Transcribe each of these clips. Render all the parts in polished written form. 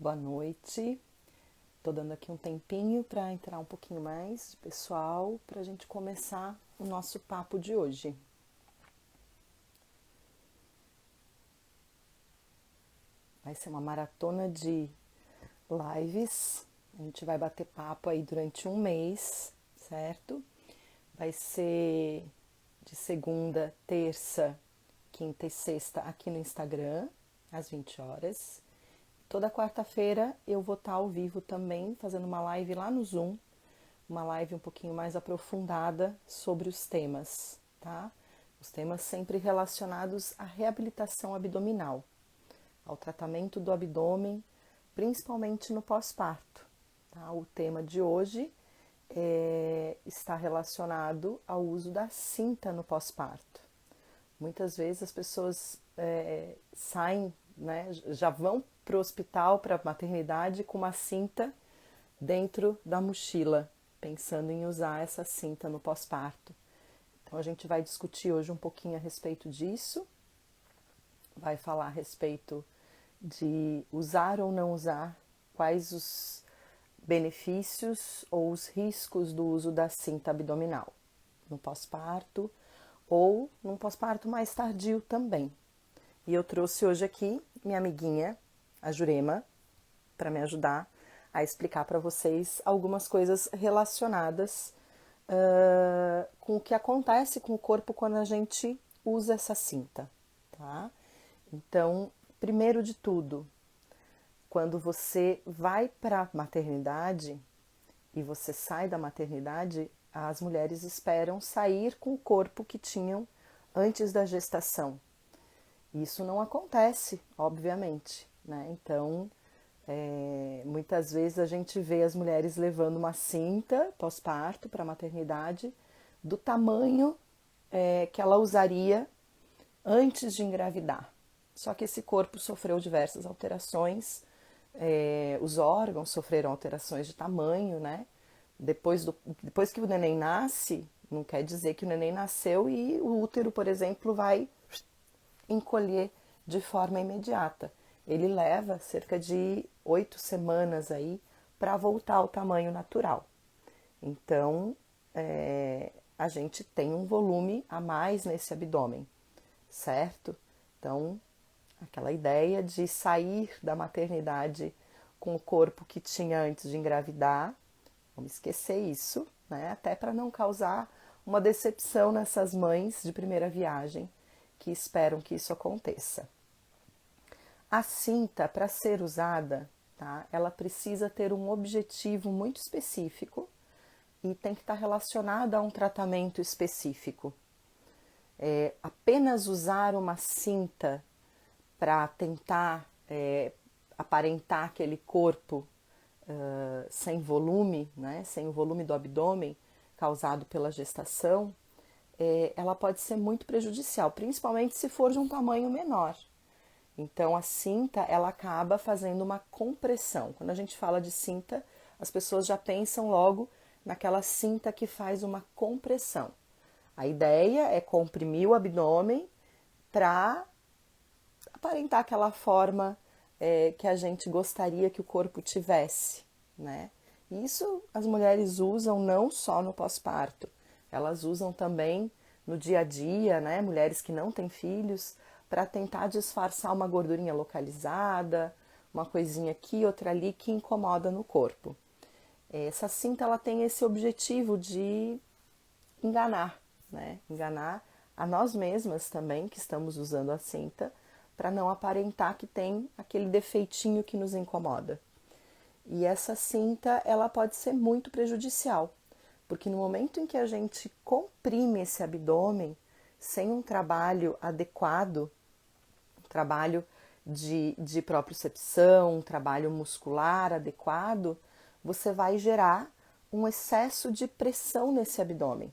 Boa noite. Tô dando aqui um tempinho para entrar um pouquinho mais de pessoal para a gente começar o nosso papo de hoje. Vai ser uma maratona de lives. A gente vai bater papo aí durante um mês, certo? Vai ser de segunda, terça, quinta e sexta aqui no Instagram, às 20 horas. Toda quarta-feira eu vou estar ao vivo também, fazendo uma live lá no Zoom, uma live um pouquinho mais aprofundada sobre os temas, tá? Os temas sempre relacionados à reabilitação abdominal, ao tratamento do abdômen, principalmente no pós-parto, tá? O tema de hoje está relacionado ao uso da cinta no pós-parto. Muitas vezes as pessoas saem, né, já vão para o hospital, para a maternidade, com uma cinta dentro da mochila, pensando em usar essa cinta no pós-parto. Então a gente vai discutir hoje um pouquinho a respeito disso, vai falar a respeito de usar ou não usar, quais os benefícios ou os riscos do uso da cinta abdominal no pós-parto ou num pós-parto mais tardio também. E eu trouxe hoje aqui minha amiguinha, a Jurema, para me ajudar a explicar para vocês algumas coisas relacionadas com o que acontece com o corpo quando a gente usa essa cinta, tá? Então, primeiro de tudo, quando você vai para a maternidade e você sai da maternidade, as mulheres esperam sair com o corpo que tinham antes da gestação. Isso não acontece, obviamente, né? Então, muitas vezes a gente vê as mulheres levando uma cinta pós-parto para a maternidade do tamanho que ela usaria antes de engravidar. Só que esse corpo sofreu diversas alterações, os órgãos sofreram alterações de tamanho, né? Depois que o neném nasce, não quer dizer que o neném nasceu e o útero, por exemplo, vai encolher de forma imediata. Ele leva cerca de 8 semanas aí para voltar ao tamanho natural. Então, a gente tem um volume a mais nesse abdômen, certo? Então, aquela ideia de sair da maternidade com o corpo que tinha antes de engravidar, vamos esquecer isso, né? Até para não causar uma decepção nessas mães de primeira viagem que esperam que isso aconteça. A cinta, para ser usada, tá? Ela precisa ter um objetivo muito específico e tem que estar relacionada a um tratamento específico. Apenas usar uma cinta para tentar aparentar aquele corpo sem volume, né? Sem o volume do abdômen causado pela gestação, ela pode ser muito prejudicial, principalmente se for de um tamanho menor. Então a cinta ela acaba fazendo uma compressão. Quando a gente fala de cinta, as pessoas já pensam logo naquela cinta que faz uma compressão. A ideia é comprimir o abdômen para aparentar aquela forma que a gente gostaria que o corpo tivesse, né? Isso as mulheres usam não só no pós-parto, elas usam também no dia a dia, né? Mulheres que não têm filhos, para tentar disfarçar uma gordurinha localizada, uma coisinha aqui, outra ali que incomoda no corpo. Essa cinta ela tem esse objetivo de enganar, né? Enganar a nós mesmas também que estamos usando a cinta para não aparentar que tem aquele defeitinho que nos incomoda. E essa cinta ela pode ser muito prejudicial, porque no momento em que a gente comprime esse abdômen sem um trabalho adequado, um trabalho de propriocepção, um trabalho muscular adequado, você vai gerar um excesso de pressão nesse abdômen.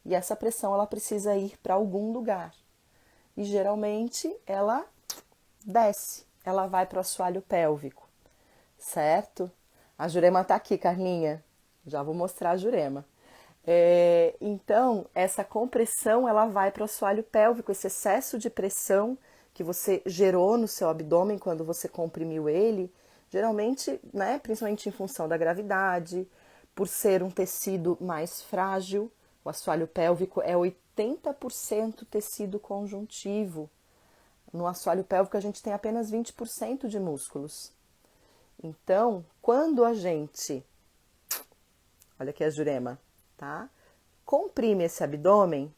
E essa pressão ela precisa ir para algum lugar. E geralmente ela desce, ela vai para o assoalho pélvico, certo? A Jurema tá aqui, Carlinha. Já vou mostrar a Jurema. Então, essa compressão ela vai para o assoalho pélvico, esse excesso de pressão que você gerou no seu abdômen quando você comprimiu ele, Geralmente, né, principalmente em função da gravidade, por ser um tecido mais frágil, o assoalho pélvico é 80% tecido conjuntivo. No assoalho pélvico a gente tem apenas 20% de músculos. Então, quando a gente, olha aqui a Jurema, tá? Comprime esse abdômen,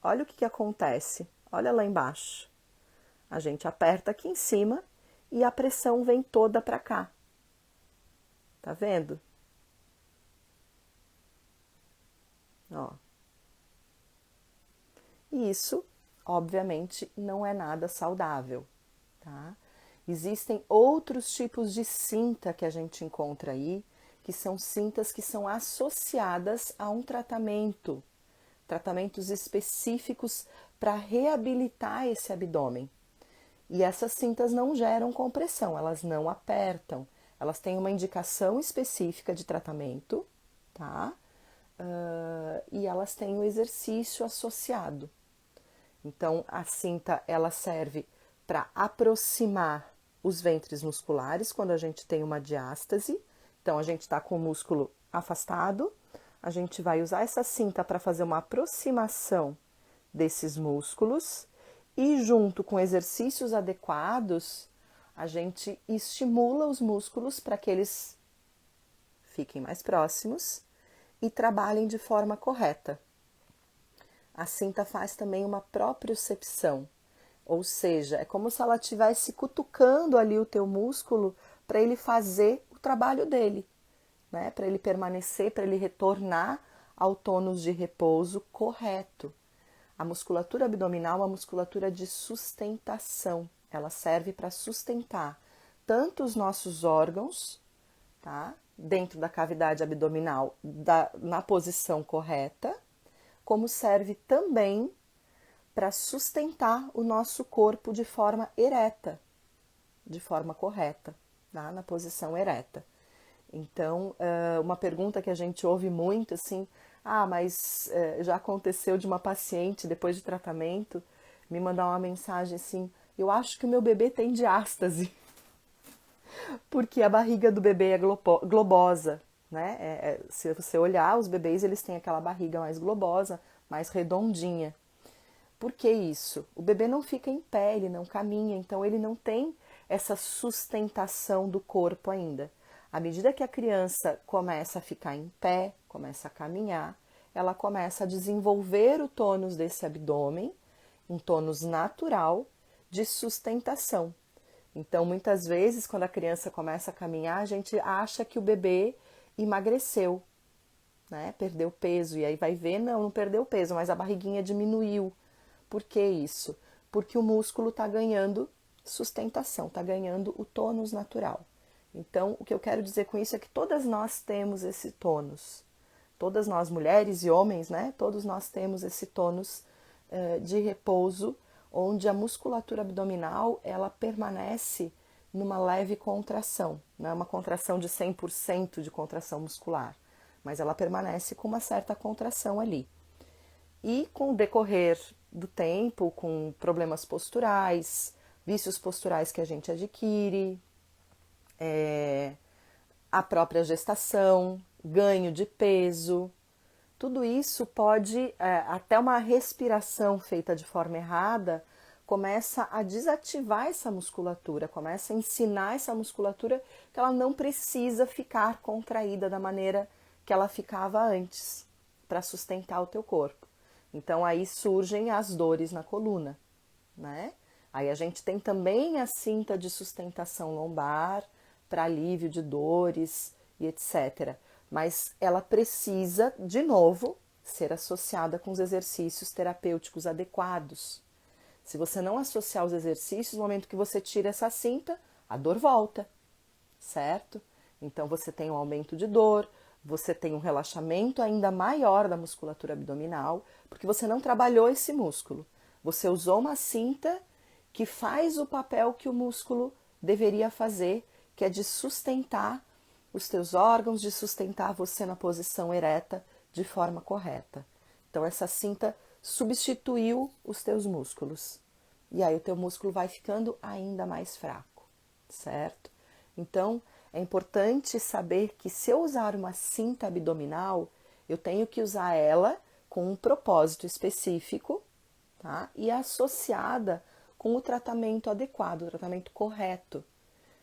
olha o que acontece. Olha lá embaixo. A gente aperta aqui em cima e a pressão vem toda para cá. Tá vendo? Ó. E isso, obviamente, não é nada saudável, tá? Existem outros tipos de cinta que a gente encontra aí, que são cintas que são associadas a um tratamento, tratamentos específicos para reabilitar esse abdômen. E essas cintas não geram compressão, elas não apertam, elas têm uma indicação específica de tratamento, tá? E elas têm o exercício associado. Então, a cinta ela serve para aproximar os ventres musculares quando a gente tem uma diástase. Então, a gente está com o músculo afastado, a gente vai usar essa cinta para fazer uma aproximação desses músculos e, junto com exercícios adequados, a gente estimula os músculos para que eles fiquem mais próximos e trabalhem de forma correta. A cinta faz também uma propriocepção, ou seja, é como se ela estivesse cutucando ali o teu músculo para ele fazer o trabalho dele, né? Para ele permanecer, para ele retornar ao tônus de repouso correto. A musculatura abdominal é uma musculatura de sustentação, ela serve para sustentar tanto os nossos órgãos, tá? Dentro da cavidade abdominal, na posição correta, como serve também para sustentar o nosso corpo de forma ereta, de forma correta, tá? Na posição ereta. Então, uma pergunta que a gente ouve muito assim, mas já aconteceu de uma paciente, depois de tratamento, me mandar uma mensagem assim, eu acho que o meu bebê tem diástase, porque a barriga do bebê é globosa, né? Se você olhar, os bebês eles têm aquela barriga mais globosa, mais redondinha. Por que isso? O bebê não fica em pé, ele não caminha, então ele não tem essa sustentação do corpo ainda. À medida que a criança começa a ficar em pé, começa a caminhar, ela começa a desenvolver o tônus desse abdômen, um tônus natural de sustentação. Então, muitas vezes, quando a criança começa a caminhar, a gente acha que o bebê emagreceu, né? Perdeu peso, e aí vai ver, não perdeu peso, mas a barriguinha diminuiu. Por que isso? Porque o músculo está ganhando sustentação, está ganhando o tônus natural. Então, o que eu quero dizer com isso é que todas nós temos esse tônus. Todas nós, mulheres e homens, né? Todos nós temos esse tônus de repouso, onde a musculatura abdominal, ela permanece numa leve contração. Não é uma contração de 100% de contração muscular, mas ela permanece com uma certa contração ali. E com o decorrer do tempo, com problemas posturais, vícios posturais que a gente adquire, a própria gestação, ganho de peso, tudo isso pode, até uma respiração feita de forma errada, começa a desativar essa musculatura, começa a ensinar essa musculatura que ela não precisa ficar contraída da maneira que ela ficava antes, para sustentar o teu corpo. Então aí surgem as dores na coluna, né? Aí a gente tem também a cinta de sustentação lombar para alívio de dores e etc. Mas ela precisa, de novo, ser associada com os exercícios terapêuticos adequados. Se você não associar os exercícios, no momento que você tira essa cinta, a dor volta, certo? Então você tem um aumento de dor, você tem um relaxamento ainda maior da musculatura abdominal, porque você não trabalhou esse músculo. Você usou uma cinta que faz o papel que o músculo deveria fazer, que é de sustentar os teus órgãos, de sustentar você na posição ereta de forma correta. Então essa cinta substituiu os teus músculos. E aí o teu músculo vai ficando ainda mais fraco, certo? Então, é importante saber que se eu usar uma cinta abdominal, eu tenho que usar ela com um propósito específico, tá? E associada com o tratamento adequado, o tratamento correto,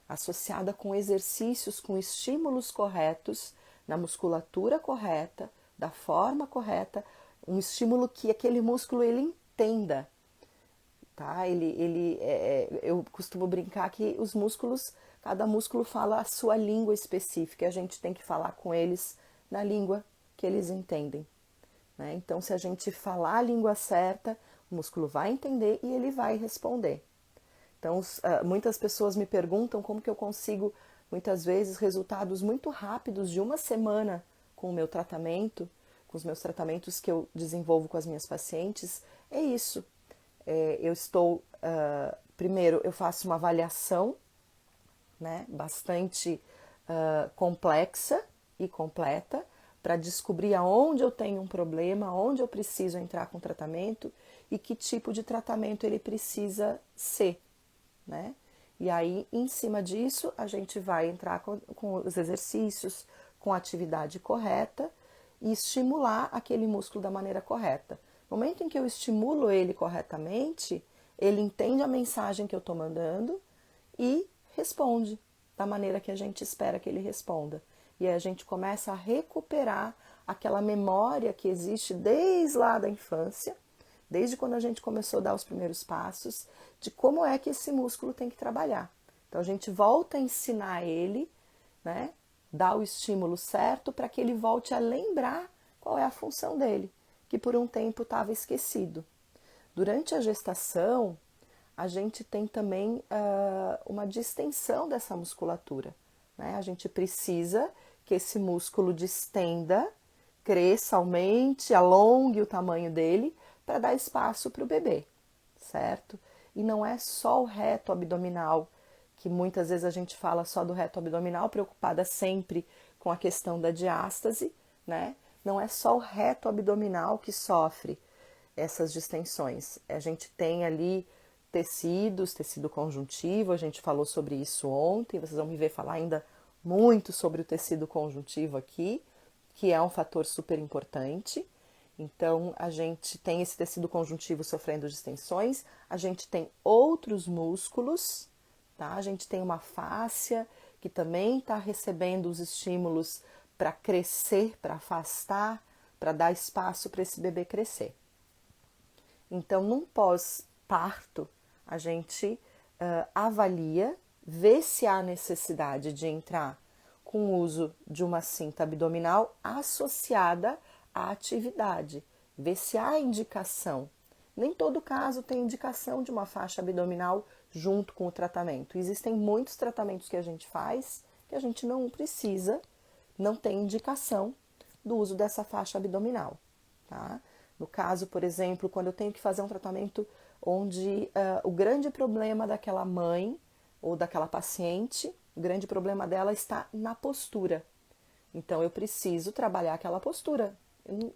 associada com exercícios, com estímulos corretos, na musculatura correta, da forma correta, um estímulo que aquele músculo ele entenda, tá? Eu costumo brincar que os músculos, cada músculo fala a sua língua específica, e a gente tem que falar com eles na língua que eles entendem, né? Então, se a gente falar a língua certa, o músculo vai entender e ele vai responder. Então, muitas pessoas me perguntam como que eu consigo, muitas vezes, resultados muito rápidos de uma semana com o meu tratamento, com os meus tratamentos que eu desenvolvo com as minhas pacientes. É isso. Primeiro, eu faço uma avaliação, né, bastante complexa e completa para descobrir aonde eu tenho um problema, onde eu preciso entrar com tratamento e que tipo de tratamento ele precisa ser, né? E aí, em cima disso, a gente vai entrar com os exercícios, com a atividade correta e estimular aquele músculo da maneira correta. No momento em que eu estimulo ele corretamente, ele entende a mensagem que eu estou mandando e responde da maneira que a gente espera que ele responda. E aí a gente começa a recuperar aquela memória que existe desde lá da infância, desde quando a gente começou a dar os primeiros passos, de como é que esse músculo tem que trabalhar. Então a gente volta a ensinar ele, né, dar o estímulo certo para que ele volte a lembrar qual é a função dele, que por um tempo estava esquecido. Durante a gestação, a gente tem também uma distensão dessa musculatura, né? A gente precisa que esse músculo distenda, cresça, aumente, alongue o tamanho dele para dar espaço para o bebê, certo? E não é só o reto abdominal, que muitas vezes a gente fala só do reto abdominal, preocupada sempre com a questão da diástase, né? Não é só o reto abdominal que sofre essas distensões. A gente tem ali tecidos, tecido conjuntivo, a gente falou sobre isso ontem, vocês vão me ver falar ainda muito sobre o tecido conjuntivo aqui, que é um fator super importante. Então, a gente tem esse tecido conjuntivo sofrendo distensões, a gente tem outros músculos, tá? A gente tem uma fáscia que também está recebendo os estímulos para crescer, para afastar, para dar espaço para esse bebê crescer. Então, num pós-parto, a gente avalia, vê se há necessidade de entrar com o uso de uma cinta abdominal associada à atividade, vê se há indicação. Nem todo caso tem indicação de uma faixa abdominal junto com o tratamento. Existem muitos tratamentos que a gente faz que a gente não precisa, não tem indicação do uso dessa faixa abdominal, tá? No caso, por exemplo, quando eu tenho que fazer um tratamento onde o grande problema daquela mãe ou daquela paciente, o grande problema dela está na postura. Então, eu preciso trabalhar aquela postura. Não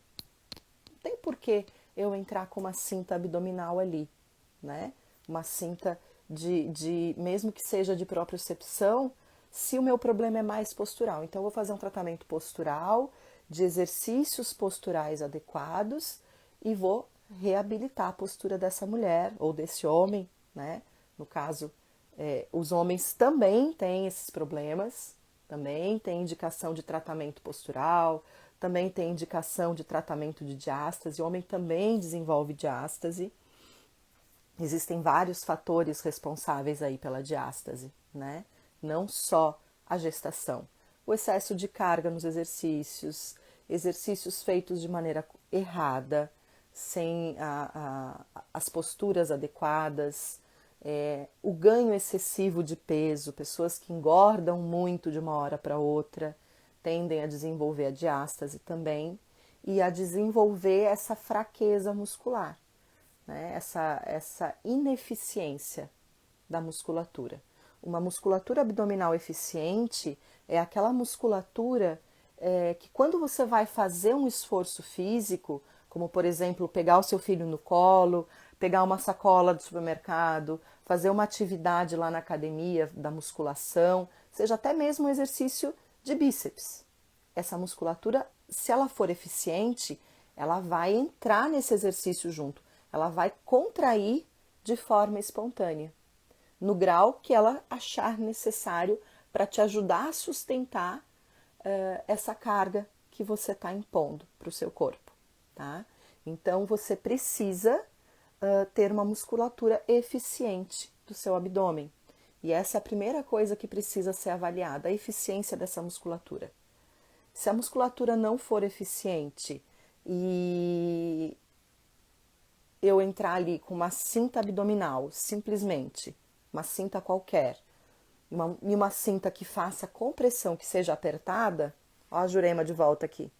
tem por que eu entrar com uma cinta abdominal ali, né? Uma cinta mesmo que seja de propriocepção, se o meu problema é mais postural. Então, eu vou fazer um tratamento postural, de exercícios posturais adequados e vou reabilitar a postura dessa mulher ou desse homem, né? No caso, os homens também têm esses problemas, também tem indicação de tratamento postural, também tem indicação de tratamento de diástase, o homem também desenvolve diástase. Existem vários fatores responsáveis aí pela diástase, né? Não só a gestação. O excesso de carga nos exercícios, exercícios feitos de maneira errada, sem as posturas adequadas, o ganho excessivo de peso, pessoas que engordam muito de uma hora para outra, tendem a desenvolver a diástase também e a desenvolver essa fraqueza muscular, né? Essa ineficiência da musculatura. Uma musculatura abdominal eficiente é aquela musculatura que quando você vai fazer um esforço físico, como por exemplo pegar o seu filho no colo, pegar uma sacola do supermercado, fazer uma atividade lá na academia da musculação, seja até mesmo um exercício de bíceps. Essa musculatura, se ela for eficiente, ela vai entrar nesse exercício junto, ela vai contrair de forma espontânea, no grau que ela achar necessário para te ajudar a sustentar essa carga que você está impondo para o seu corpo, tá? Então você precisa ter uma musculatura eficiente do seu abdômen. E essa é a primeira coisa que precisa ser avaliada, a eficiência dessa musculatura. Se a musculatura não for eficiente e eu entrar ali com uma cinta abdominal, simplesmente, uma cinta qualquer, e uma cinta que faça compressão, que seja apertada, ó a Jurema de volta aqui.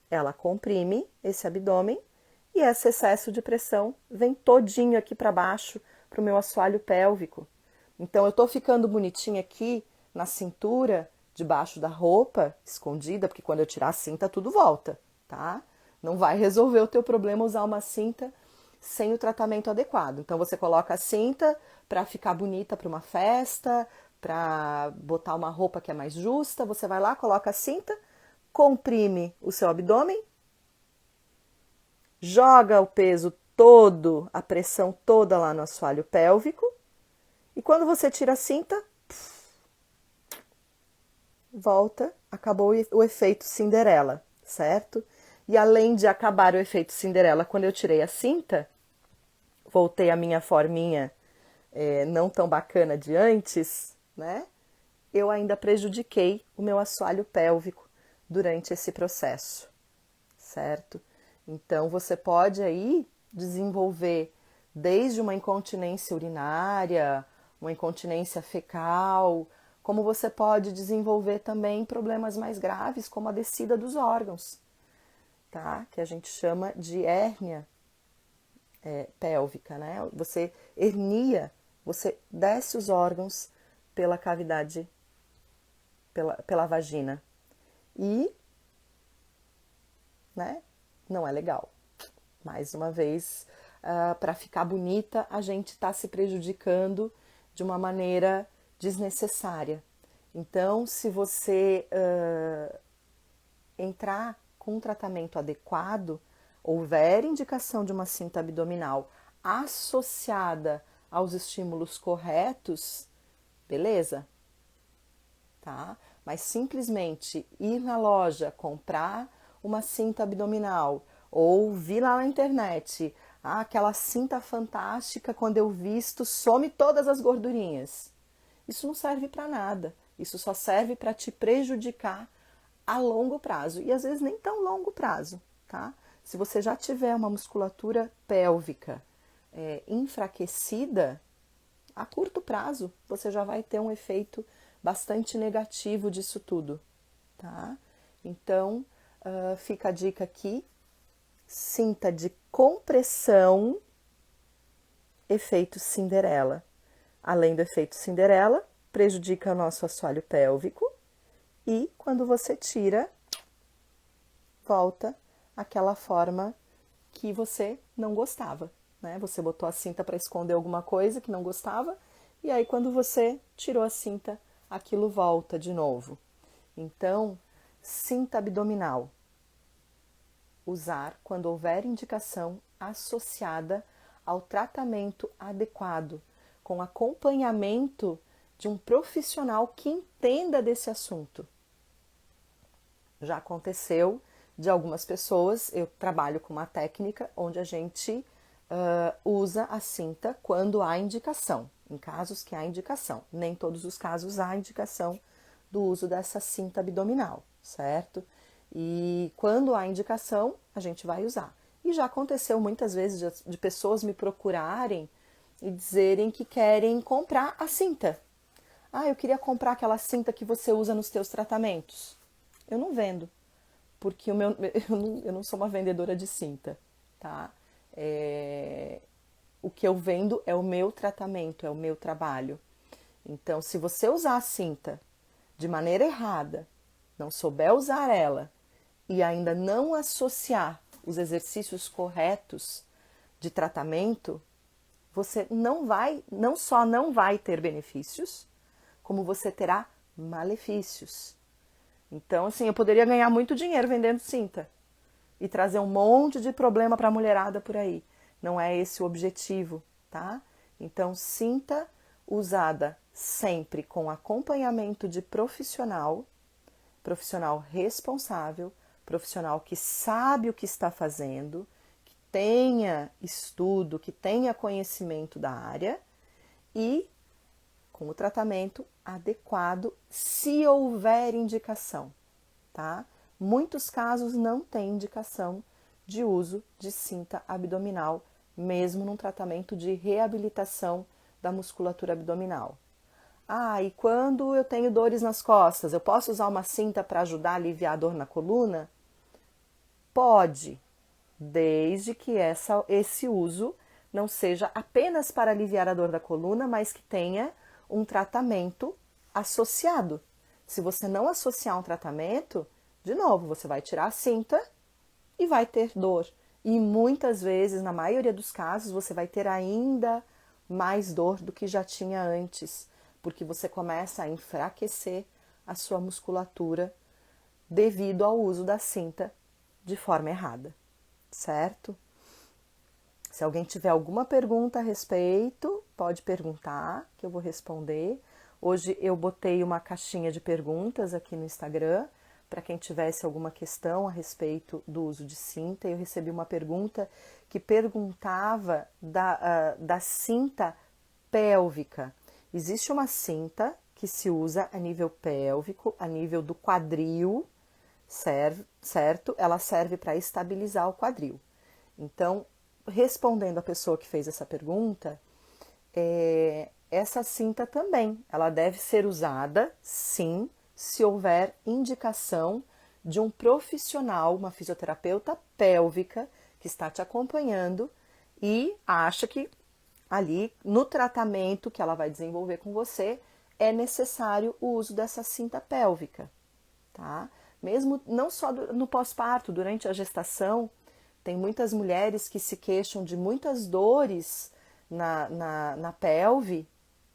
Ela comprime esse abdômen e esse excesso de pressão vem todinho aqui para baixo, para o meu assoalho pélvico. Então eu tô ficando bonitinha aqui na cintura, debaixo da roupa, escondida, porque quando eu tirar a cinta tudo volta, tá? Não vai resolver o teu problema usar uma cinta sem o tratamento adequado. Então você coloca a cinta para ficar bonita para uma festa, para botar uma roupa que é mais justa, você vai lá, coloca a cinta, comprime o seu abdômen, joga o peso todo, a pressão toda lá no assoalho pélvico, e quando você tira a cinta, volta, acabou o efeito Cinderela, certo? E além de acabar o efeito Cinderela, quando eu tirei a cinta, voltei à minha forminha não tão bacana de antes, né? Eu ainda prejudiquei o meu assoalho pélvico durante esse processo, certo? Então você pode aí desenvolver desde uma incontinência urinária, uma incontinência fecal, como você pode desenvolver também problemas mais graves, como a descida dos órgãos, tá? Que a gente chama de hérnia pélvica, né? Você hernia, você desce os órgãos pela cavidade, pela vagina. E, né, não é legal. Mais uma vez, para ficar bonita, a gente está se prejudicando de uma maneira desnecessária. Então, se você entrar com um tratamento adequado, houver indicação de uma cinta abdominal associada aos estímulos corretos, beleza? Tá? Mas simplesmente ir na loja, comprar uma cinta abdominal ou vir lá na internet, aquela cinta fantástica, quando eu visto, some todas as gordurinhas. Isso não serve para nada. Isso só serve para te prejudicar a longo prazo e às vezes nem tão longo prazo, tá? Se você já tiver uma musculatura pélvica enfraquecida, a curto prazo você já vai ter um efeito bastante negativo disso tudo, tá? Então, fica a dica aqui, cinta de compressão, efeito Cinderela. Além do efeito Cinderela, prejudica o nosso assoalho pélvico e quando você tira, volta aquela forma que você não gostava, né? Você botou a cinta para esconder alguma coisa que não gostava e aí quando você tirou a cinta, aquilo volta de novo. Então, cinta abdominal. Usar quando houver indicação associada ao tratamento adequado, com acompanhamento de um profissional que entenda desse assunto. Já aconteceu de algumas pessoas, eu trabalho com uma técnica onde a gente usa a cinta quando há indicação, em casos que há indicação. Nem todos os casos há indicação do uso dessa cinta abdominal, certo? E quando há indicação, a gente vai usar. E já aconteceu muitas vezes de pessoas me procurarem e dizerem que querem comprar a cinta. Ah, eu queria comprar aquela cinta que você usa nos teus tratamentos. Eu não vendo, porque eu não sou uma vendedora de cinta, tá? O que eu vendo é o meu tratamento, é o meu trabalho. Então, se você usar a cinta de maneira errada, não souber usar ela e ainda não associar os exercícios corretos de tratamento, você não só não vai ter benefícios, como você terá malefícios. Então, assim, eu poderia ganhar muito dinheiro vendendo cinta e trazer um monte de problema para a mulherada por aí. Não é esse o objetivo, tá? Então, cinta usada sempre com acompanhamento de profissional, profissional responsável, profissional que sabe o que está fazendo, que tenha estudo, que tenha conhecimento da área e com o tratamento adequado, se houver indicação, tá? Muitos casos não têm indicação de uso de cinta abdominal, mesmo num tratamento de reabilitação da musculatura abdominal. Ah, e quando eu tenho dores nas costas, eu posso usar uma cinta para ajudar a aliviar a dor na coluna? Pode, desde que esse uso não seja apenas para aliviar a dor da coluna, mas que tenha um tratamento associado. Se você não associar um tratamento, de novo, você vai tirar a cinta e vai ter dor. E muitas vezes, na maioria dos casos, você vai ter ainda mais dor do que já tinha antes, porque você começa a enfraquecer a sua musculatura devido ao uso da cinta de forma errada, certo? Se alguém tiver alguma pergunta a respeito, pode perguntar, que eu vou responder. Hoje eu botei uma caixinha de perguntas aqui no Instagram, para quem tivesse alguma questão a respeito do uso de cinta. Eu recebi uma pergunta que perguntava da cinta pélvica. Existe uma cinta que se usa a nível pélvico, a nível do quadril, certo? Ela serve para estabilizar o quadril. Então, respondendo a pessoa que fez essa pergunta, essa cinta também, ela deve ser usada, sim, se houver indicação de um profissional, uma fisioterapeuta pélvica, que está te acompanhando e acha que ali no tratamento que ela vai desenvolver com você é necessário o uso dessa cinta pélvica, tá? Mesmo não só no pós-parto, durante a gestação, tem muitas mulheres que se queixam de muitas dores na pelve,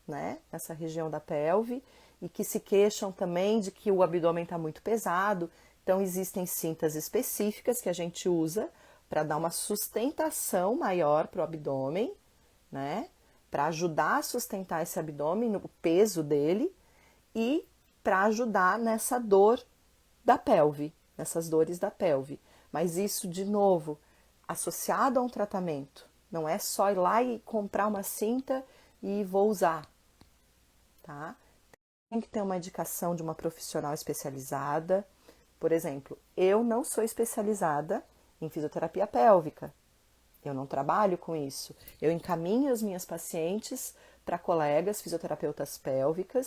né? Nessa região da pelve, e que se queixam também de que o abdômen está muito pesado. Então, existem cintas específicas que a gente usa para dar uma sustentação maior para o abdômen, né? Para ajudar a sustentar esse abdômen, o peso dele, e para ajudar nessa dor da pelve, nessas dores da pelve. Mas isso, de novo, associado a um tratamento. Não é só ir lá e comprar uma cinta e vou usar, tá? Tem que ter uma indicação de uma profissional especializada. Por exemplo, eu não sou especializada em fisioterapia pélvica. Eu não trabalho com isso. Eu encaminho as minhas pacientes para colegas fisioterapeutas pélvicas.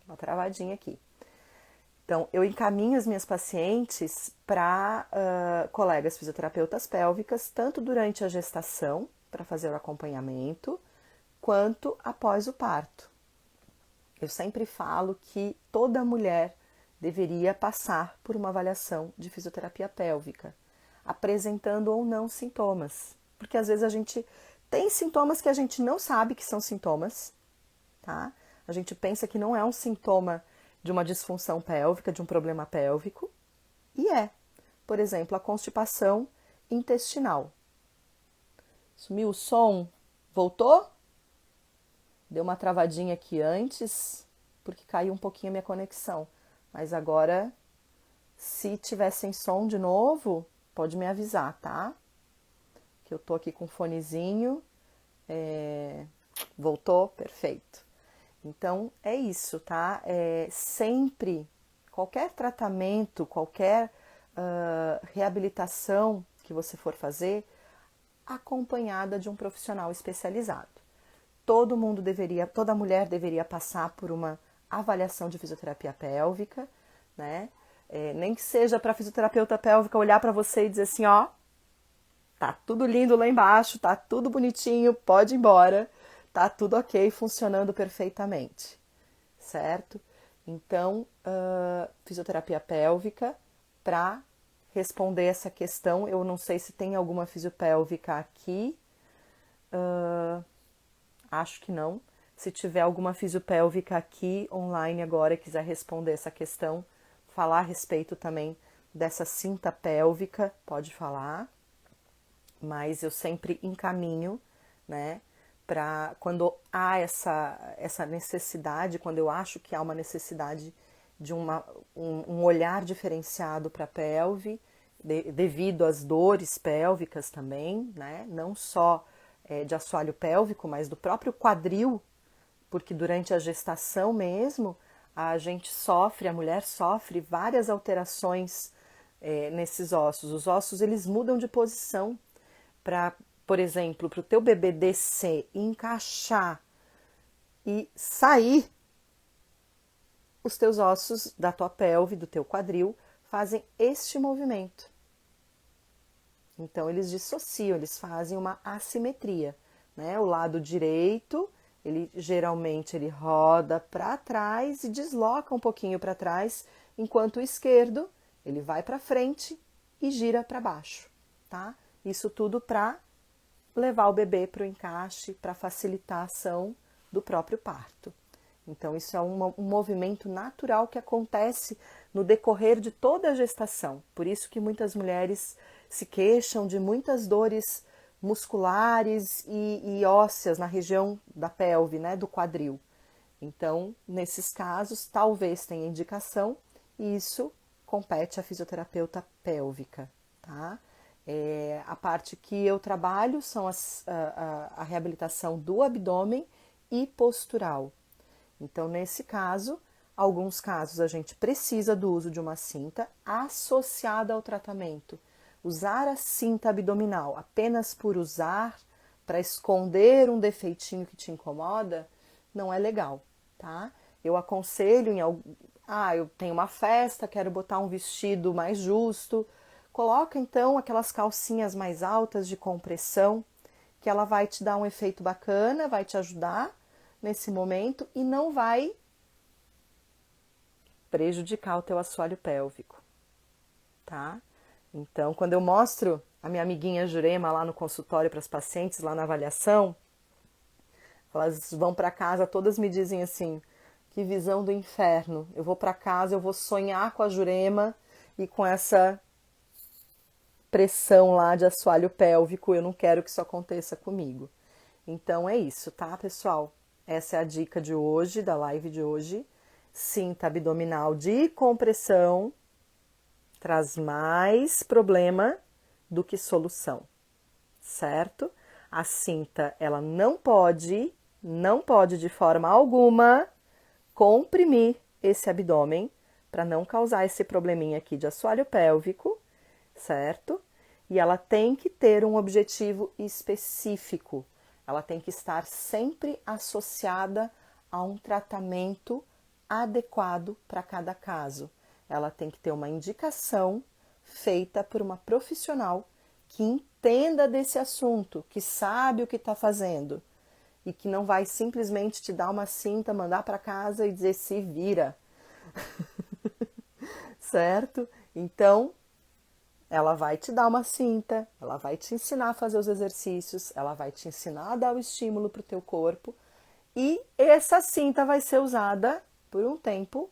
Uma travadinha aqui. Então, eu encaminho as minhas pacientes para colegas fisioterapeutas pélvicas, tanto durante a gestação, para fazer o acompanhamento, quanto após o parto. Eu sempre falo que toda mulher deveria passar por uma avaliação de fisioterapia pélvica, apresentando ou não sintomas. Porque às vezes a gente tem sintomas que a gente não sabe que são sintomas, tá? A gente pensa que não é um sintoma de uma disfunção pélvica, de um problema pélvico, e é. Por exemplo, a constipação intestinal. Sumiu o som? Voltou? Deu uma travadinha aqui antes, porque caiu um pouquinho a minha conexão. Mas agora, se tiver sem som de novo, pode me avisar, tá? Que eu tô aqui com o fonezinho. Voltou? Perfeito. Então, é isso, tá? Sempre, qualquer tratamento, qualquer reabilitação que você for fazer, acompanhada de um profissional especializado. Toda mulher deveria passar por uma avaliação de fisioterapia pélvica, né? Nem que seja para a fisioterapeuta pélvica olhar para você e dizer assim, ó, tá tudo lindo lá embaixo, tá tudo bonitinho, pode ir embora, tá tudo ok, funcionando perfeitamente, certo? Então, fisioterapia pélvica para responder essa questão. Eu não sei se tem alguma fisiopélvica aqui. Acho que não. Se tiver alguma fisiopélvica aqui online agora e quiser responder essa questão, falar a respeito também dessa cinta pélvica, pode falar. Mas eu sempre encaminho, né, para quando há essa necessidade, quando eu acho que há uma necessidade de um olhar diferenciado para a pelve, devido às dores pélvicas também, né, não só de assoalho pélvico, mas do próprio quadril, porque durante a gestação mesmo, a gente sofre, a mulher sofre várias alterações nesses ossos. Os ossos, eles mudam de posição para, por exemplo, para o teu bebê descer, encaixar e sair, os teus ossos da tua pelve, do teu quadril, fazem este movimento. Então, eles dissociam, eles fazem uma assimetria, né? O lado direito, ele geralmente ele roda para trás e desloca um pouquinho para trás, enquanto o esquerdo, ele vai para frente e gira para baixo, tá? Isso tudo para levar o bebê para o encaixe, para facilitar a ação do próprio parto. Então, isso é um movimento natural que acontece no decorrer de toda a gestação. Por isso que muitas mulheres se queixam de muitas dores musculares e ósseas na região da pelve, né, do quadril. Então, nesses casos, talvez tenha indicação e isso compete à fisioterapeuta pélvica, tá? A parte que eu trabalho são a reabilitação do abdômen e postural. Então, nesse caso, alguns casos a gente precisa do uso de uma cinta associada ao tratamento. Usar a cinta abdominal apenas por usar, para esconder um defeitinho que te incomoda, não é legal, tá? Eu aconselho eu tenho uma festa, quero botar um vestido mais justo, coloca então aquelas calcinhas mais altas de compressão, que ela vai te dar um efeito bacana, vai te ajudar nesse momento e não vai prejudicar o teu assoalho pélvico, tá? Então, quando eu mostro a minha amiguinha Jurema lá no consultório para as pacientes, lá na avaliação, elas vão para casa, todas me dizem assim, que visão do inferno. Eu vou para casa, eu vou sonhar com a Jurema e com essa pressão lá de assoalho pélvico, eu não quero que isso aconteça comigo. Então é isso, tá, pessoal? Essa é a dica de hoje, da live de hoje. Cinta abdominal de compressão traz mais problema do que solução, certo? A cinta, ela não pode de forma alguma comprimir esse abdômen para não causar esse probleminha aqui de assoalho pélvico, certo? E ela tem que ter um objetivo específico. Ela tem que estar sempre associada a um tratamento adequado para cada caso. Ela tem que ter uma indicação feita por uma profissional que entenda desse assunto, que sabe o que está fazendo e que não vai simplesmente te dar uma cinta, mandar para casa e dizer se vira, certo? Então, ela vai te dar uma cinta, ela vai te ensinar a fazer os exercícios, ela vai te ensinar a dar o estímulo para o teu corpo e essa cinta vai ser usada por um tempo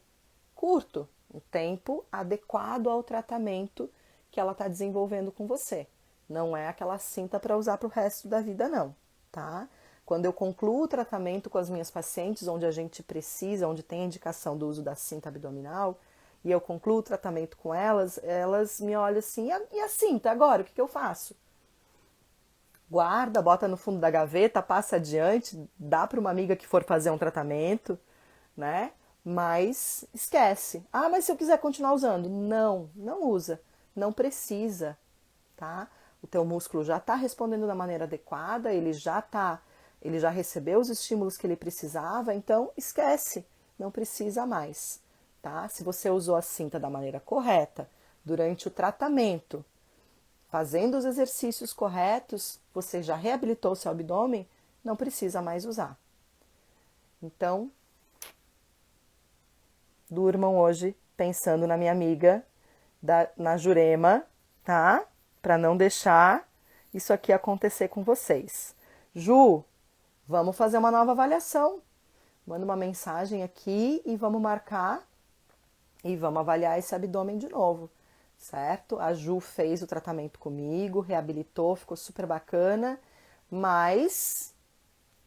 curto, um tempo adequado ao tratamento que ela está desenvolvendo com você. Não é aquela cinta para usar para o resto da vida, não, tá? Quando eu concluo o tratamento com as minhas pacientes, onde a gente precisa, onde tem a indicação do uso da cinta abdominal, e eu concluo o tratamento com elas, elas me olham assim, e a cinta agora, o que eu faço? Guarda, bota no fundo da gaveta, passa adiante, dá para uma amiga que for fazer um tratamento, né? Mas esquece. Ah, mas se eu quiser continuar usando? Não, não usa. Não precisa, tá? O teu músculo já está respondendo da maneira adequada, ele já recebeu os estímulos que ele precisava, então esquece, não precisa mais, tá? Se você usou a cinta da maneira correta durante o tratamento, fazendo os exercícios corretos, você já reabilitou seu abdômen, não precisa mais usar. Então, durmam hoje pensando na minha amiga, na Jurema, tá? Para não deixar isso aqui acontecer com vocês. Ju, vamos fazer uma nova avaliação. Manda uma mensagem aqui e vamos marcar e vamos avaliar esse abdômen de novo, certo? A Ju fez o tratamento comigo, reabilitou, ficou super bacana, mas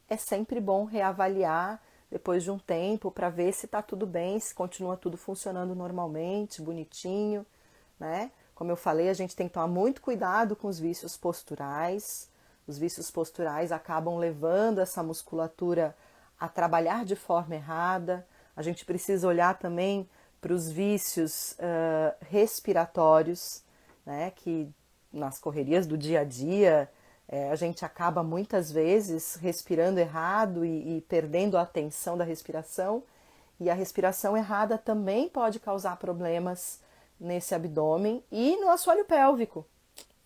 é sempre bom reavaliar depois de um tempo para ver se tá tudo bem, se continua tudo funcionando normalmente, bonitinho, né? Como eu falei, a gente tem que tomar muito cuidado com os vícios posturais. Os vícios posturais acabam levando essa musculatura a trabalhar de forma errada. A gente precisa olhar também para os vícios respiratórios, né? Que nas correrias do dia a dia a gente acaba muitas vezes respirando errado e perdendo a atenção da respiração. E a respiração errada também pode causar problemas nesse abdômen e no assoalho pélvico,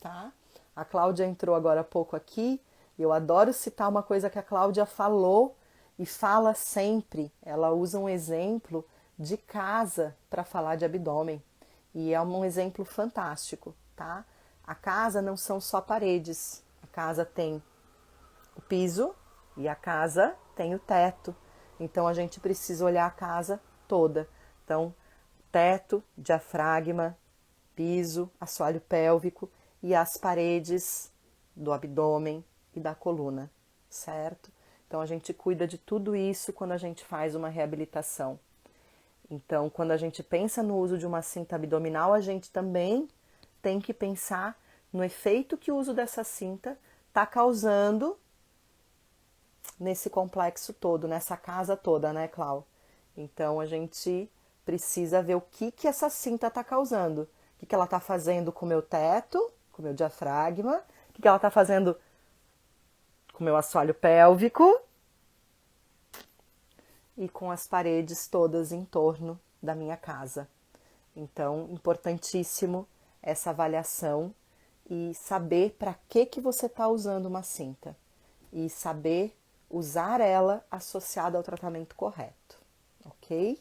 tá? A Cláudia entrou agora há pouco aqui, e eu adoro citar uma coisa que a Cláudia falou e fala sempre. Ela usa um exemplo de casa para falar de abdômen, e é um exemplo fantástico, tá? A casa não são só paredes, a casa tem o piso e a casa tem o teto, então a gente precisa olhar a casa toda. Então, teto, diafragma, piso, assoalho pélvico e as paredes do abdômen e da coluna, certo? Então a gente cuida de tudo isso quando a gente faz uma reabilitação. Então, quando a gente pensa no uso de uma cinta abdominal, a gente também tem que pensar no efeito que o uso dessa cinta está causando nesse complexo todo, nessa casa toda, né, Clau? Então a gente precisa ver o que essa cinta está causando. O que ela está fazendo com o meu teto, com o meu diafragma, o que ela está fazendo com o meu assoalho pélvico e com as paredes todas em torno da minha casa. Então, importantíssimo essa avaliação e saber para que você está usando uma cinta e saber usar ela associada ao tratamento correto, ok?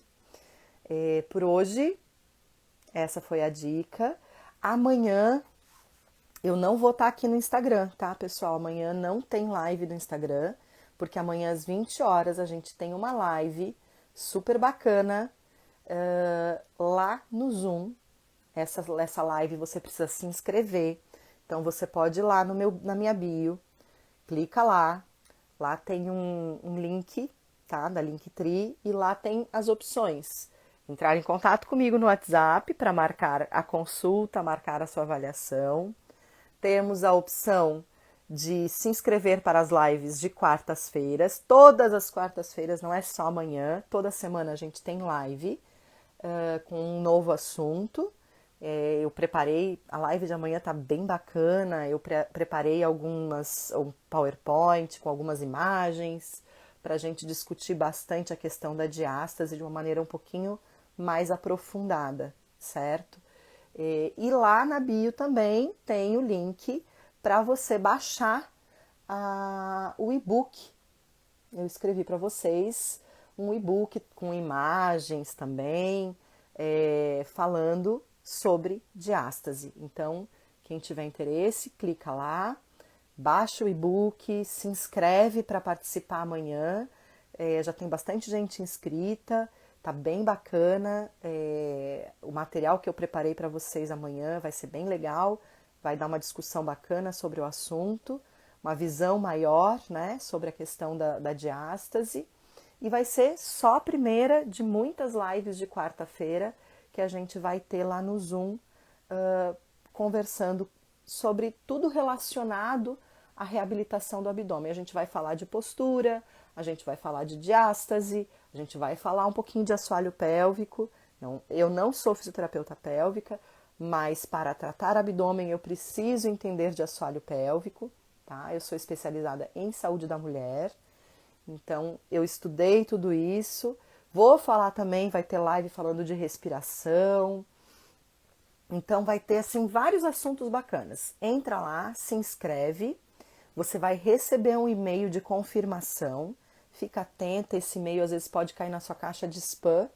Por hoje, essa foi a dica. Amanhã eu não vou estar aqui no Instagram, tá, pessoal? Amanhã não tem live no Instagram, porque amanhã às 20 horas a gente tem uma live super bacana lá no Zoom. Essa live você precisa se inscrever. Então você pode ir lá na minha bio, clica lá. Lá tem um link, tá? Da Linktree, e lá tem as opções. Entrar em contato comigo no WhatsApp para marcar a consulta, marcar a sua avaliação. Temos a opção de se inscrever para as lives de quartas-feiras. Todas as quartas-feiras, não é só amanhã. Toda semana a gente tem live com um novo assunto. Eu preparei, a live de amanhã tá bem bacana, eu preparei um PowerPoint com algumas imagens para a gente discutir bastante a questão da diástase de uma maneira um pouquinho mais aprofundada, certo? E lá na bio também tem o link para você baixar o e-book. Eu escrevi para vocês um e-book com imagens também, falando sobre diástase. Então, quem tiver interesse, clica lá, baixa o e-book, se inscreve para participar amanhã. Já tem bastante gente inscrita, tá bem bacana. O material que eu preparei para vocês amanhã vai ser bem legal, vai dar uma discussão bacana sobre o assunto, uma visão maior, né, sobre a questão da diástase. E vai ser só a primeira de muitas lives de quarta-feira que a gente vai ter lá no Zoom, conversando sobre tudo relacionado à reabilitação do abdômen. A gente vai falar de postura, a gente vai falar de diástase, a gente vai falar um pouquinho de assoalho pélvico. Eu não sou fisioterapeuta pélvica, mas para tratar abdômen eu preciso entender de assoalho pélvico, tá? Eu sou especializada em saúde da mulher, então eu estudei tudo isso. Vou falar também, vai ter live falando de respiração. Então vai ter assim vários assuntos bacanas. Entra lá, se inscreve. Você vai receber um e-mail de confirmação. Fica atenta, esse e-mail às vezes pode cair na sua caixa de spam.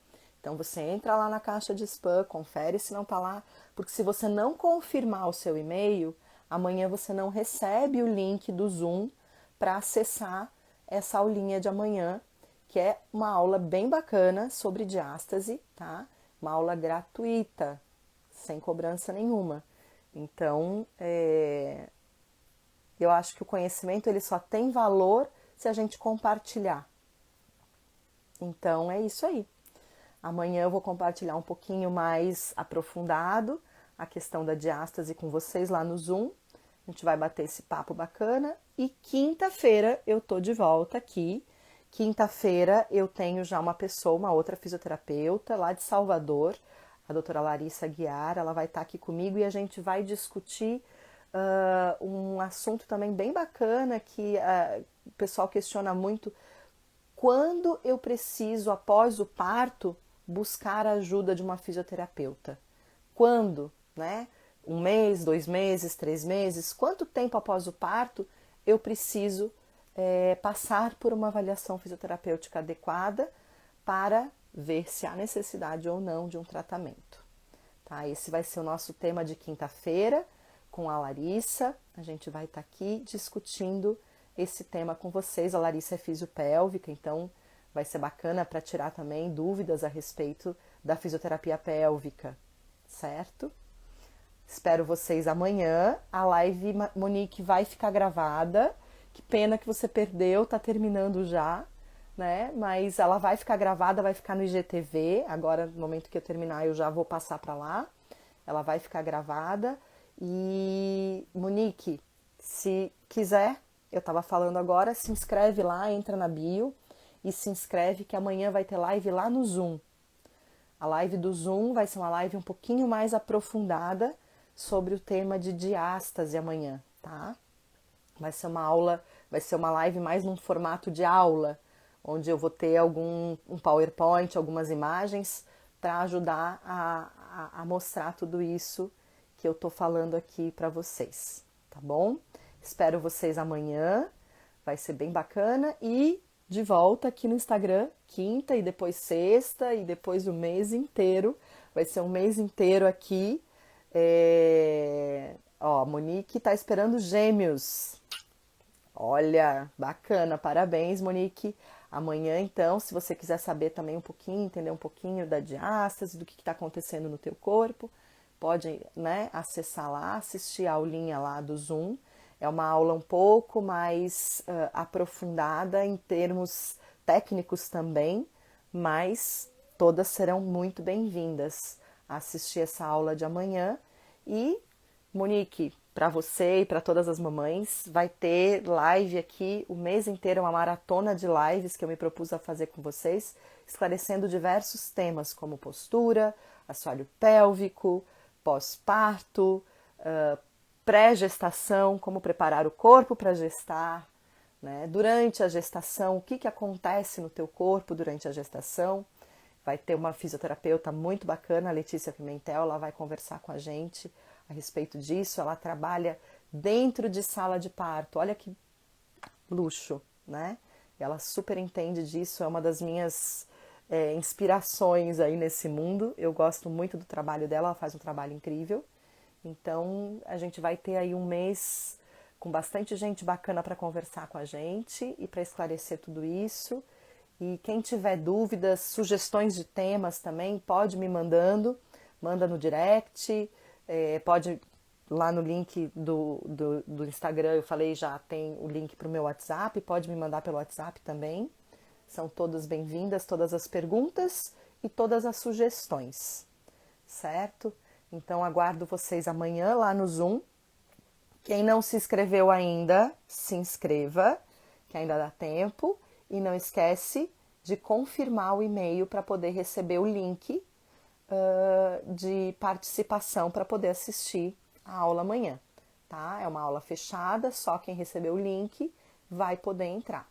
Então você entra lá na caixa de spam, confere se não tá lá, porque se você não confirmar o seu e-mail, amanhã você não recebe o link do Zoom para acessar essa aulinha de amanhã, que é uma aula bem bacana sobre diástase, tá? Uma aula gratuita, sem cobrança nenhuma. Então, eu acho que o conhecimento ele só tem valor se a gente compartilhar. Então, é isso aí. Amanhã eu vou compartilhar um pouquinho mais aprofundado a questão da diástase com vocês lá no Zoom. A gente vai bater esse papo bacana. E quinta-feira eu tô de volta aqui. Quinta-feira eu tenho já uma pessoa, uma outra fisioterapeuta lá de Salvador, a doutora Larissa Guiar. Ela vai estar aqui comigo e a gente vai discutir um assunto também bem bacana que o pessoal questiona muito. Quando eu preciso, após o parto, buscar a ajuda de uma fisioterapeuta? Quando, né? 1 mês, 2 meses, 3 meses? Quanto tempo após o parto eu preciso passar por uma avaliação fisioterapêutica adequada para ver se há necessidade ou não de um tratamento? Tá? Esse vai ser o nosso tema de quinta-feira com a Larissa. A gente vai estar aqui discutindo esse tema com vocês. A Larissa é fisiopélvica, então vai ser bacana para tirar também dúvidas a respeito da fisioterapia pélvica, certo? Espero vocês amanhã. A live, Monique, vai ficar gravada. Que pena que você perdeu, tá terminando já, né? Mas ela vai ficar gravada, vai ficar no IGTV. Agora, no momento que eu terminar, eu já vou passar para lá. Ela vai ficar gravada. E, Monique, se quiser, eu tava falando agora, se inscreve lá, entra na bio e se inscreve que amanhã vai ter live lá no Zoom. A live do Zoom vai ser uma live um pouquinho mais aprofundada sobre o tema de diástase amanhã, tá? Vai ser uma aula, vai ser uma live mais num formato de aula, onde eu vou ter um PowerPoint, algumas imagens para ajudar a mostrar tudo isso que eu tô falando aqui para vocês, tá bom? Espero vocês amanhã, vai ser bem bacana e de volta aqui no Instagram, quinta e depois sexta e depois o mês inteiro. Vai ser um mês inteiro aqui. Ó, a Monique tá esperando gêmeos. Olha, bacana, parabéns, Monique. Amanhã, então, se você quiser saber também um pouquinho, entender um pouquinho da diástase, do que está acontecendo no teu corpo, pode, né, acessar lá, assistir a aulinha lá do Zoom. É uma aula um pouco mais aprofundada em termos técnicos também, mas todas serão muito bem-vindas a assistir essa aula de amanhã. E, Monique, para você e para todas as mamães, vai ter live aqui o mês inteiro, uma maratona de lives que eu me propus a fazer com vocês, esclarecendo diversos temas como postura, assoalho pélvico, pós-parto, pré-gestação, como preparar o corpo para gestar, né? Durante a gestação, o que acontece no teu corpo durante a gestação. Vai ter uma fisioterapeuta muito bacana, a Letícia Pimentel, ela vai conversar com a gente a respeito disso. Ela trabalha dentro de sala de parto, olha que luxo, né? Ela super entende disso, é uma das minhas inspirações aí nesse mundo. Eu gosto muito do trabalho dela, ela faz um trabalho incrível. Então, a gente vai ter aí um mês com bastante gente bacana para conversar com a gente e para esclarecer tudo isso. E quem tiver dúvidas, sugestões de temas também, pode me mandando, manda no direct, pode lá no link do Instagram, eu falei, já tem o link para o meu WhatsApp, pode me mandar pelo WhatsApp também. São todas bem-vindas, todas as perguntas e todas as sugestões, certo? Então, aguardo vocês amanhã lá no Zoom. Quem não se inscreveu ainda, se inscreva, que ainda dá tempo. E não esquece de confirmar o e-mail para poder receber o link de participação para poder assistir a aula amanhã, tá? É uma aula fechada, só quem recebeu o link vai poder entrar.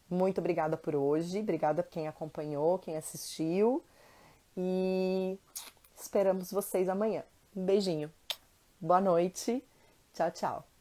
Muito obrigada por hoje, obrigada por quem acompanhou, quem assistiu e esperamos vocês amanhã. Um beijinho, boa noite, tchau, tchau.